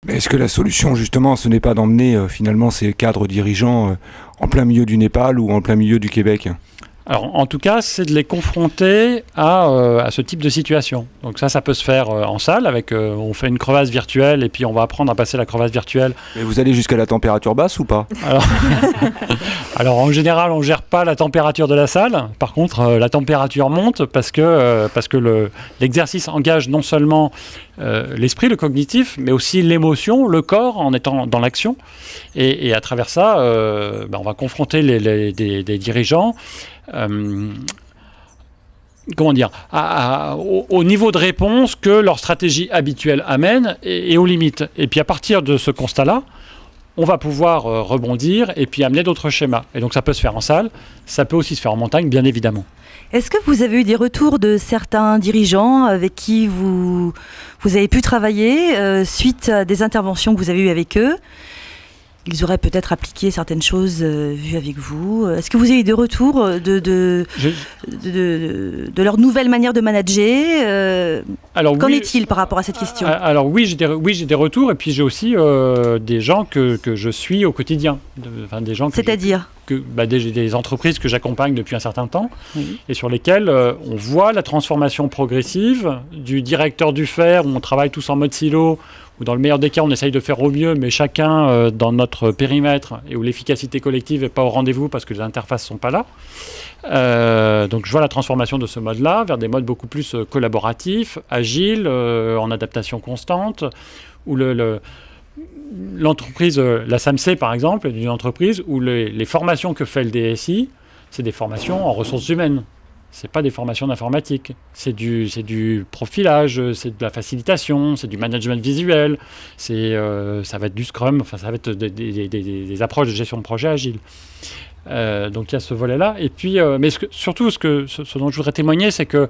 Mais est-ce que la solution, justement, ce n'est pas d'emmener finalement ces cadres dirigeants en plein milieu du Népal ou en plein milieu du Québec ? Alors, en tout cas, c'est de les confronter à ce type de situation. Donc ça peut se faire en salle, on fait une crevasse virtuelle et puis on va apprendre à passer la crevasse virtuelle. Mais vous allez jusqu'à la température basse ou pas ? Alors en général, on ne gère pas la température de la salle. Par contre, la température monte parce que l'exercice engage non seulement l'esprit, le cognitif, mais aussi l'émotion, le corps en étant dans l'action. Et à travers ça, on va confronter des dirigeants au niveau de réponse que leur stratégie habituelle amène et aux limites. Et puis à partir de ce constat-là, on va pouvoir rebondir et puis amener d'autres schémas. Et donc ça peut se faire en salle, ça peut aussi se faire en montagne, bien évidemment. Est-ce que vous avez eu des retours de certains dirigeants avec qui vous avez pu travailler suite à des interventions que vous avez eues avec eux ? Ils auraient peut-être appliqué certaines choses vues avec vous. Est-ce que vous avez eu des retours de leur nouvelle manière de manager Qu'en est-il par rapport à cette question ? Alors oui, j'ai des retours et puis j'ai aussi des gens que je suis au quotidien. C'est-à-dire des entreprises que j'accompagne depuis un certain temps et sur lesquelles on voit la transformation progressive du directeur du fer où on travaille tous en mode silo, où dans le meilleur des cas, on essaye de faire au mieux, mais chacun dans notre périmètre et où l'efficacité collective n'est pas au rendez-vous parce que les interfaces ne sont pas là. Donc je vois la transformation de ce mode-là vers des modes beaucoup plus collaboratifs, agiles, en adaptation constante, où l'entreprise, la SAMC par exemple, est une entreprise où les formations que fait le DSI, c'est des formations en ressources humaines. C'est pas des formations d'informatique, c'est du profilage, c'est de la facilitation, c'est du management visuel, ça va être du Scrum, ça va être des approches de gestion de projet agile. Donc il y a ce volet-là. Et puis, mais surtout ce dont je voudrais témoigner, c'est que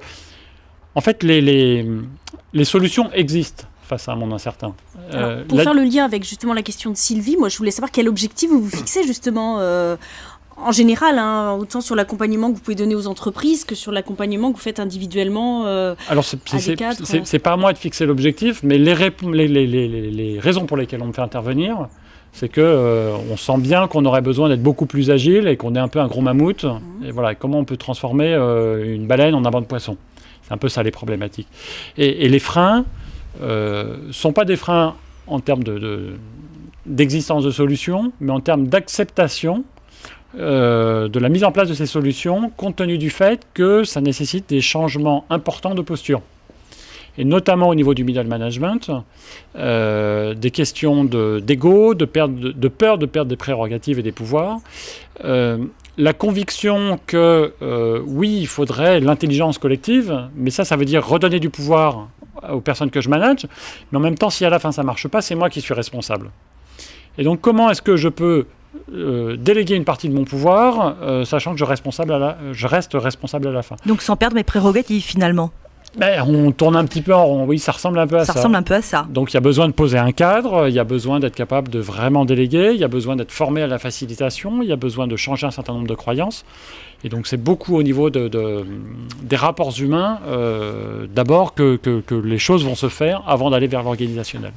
en fait les solutions existent face à un monde incertain. Pour faire le lien avec justement la question de Sylvie, moi je voulais savoir quel objectif vous vous fixez justement en général, autant sur l'accompagnement que vous pouvez donner aux entreprises que sur l'accompagnement que vous faites individuellement Alors, c'est pas à moi de fixer l'objectif, mais les raisons pour lesquelles on me fait intervenir, c'est qu'on sent bien qu'on aurait besoin d'être beaucoup plus agile et qu'on est un peu un gros mammouth. Et voilà, comment on peut transformer une baleine en un banc de poissons. C'est un peu ça les problématiques. Et les freins sont pas des freins en termes d'existence de solutions, mais en termes d'acceptation de la mise en place de ces solutions, compte tenu du fait que ça nécessite des changements importants de posture. Et notamment au niveau du middle management, des questions d'ego, de peur de perdre des prérogatives et des pouvoirs, la conviction que oui, il faudrait l'intelligence collective, mais ça veut dire redonner du pouvoir aux personnes que je manage, mais en même temps, si à la fin ça ne marche pas, c'est moi qui suis responsable. Et donc comment est-ce que je peux déléguer une partie de mon pouvoir, sachant que je reste responsable à la fin. Donc sans perdre mes prérogatives finalement. On tourne un petit peu en rond, oui, ça ressemble un peu à ça. Ça ressemble un peu à ça. Donc il y a besoin de poser un cadre, il y a besoin d'être capable de vraiment déléguer, il y a besoin d'être formé à la facilitation, il y a besoin de changer un certain nombre de croyances. Et donc c'est beaucoup au niveau des rapports humains, d'abord que les choses vont se faire avant d'aller vers l'organisationnel.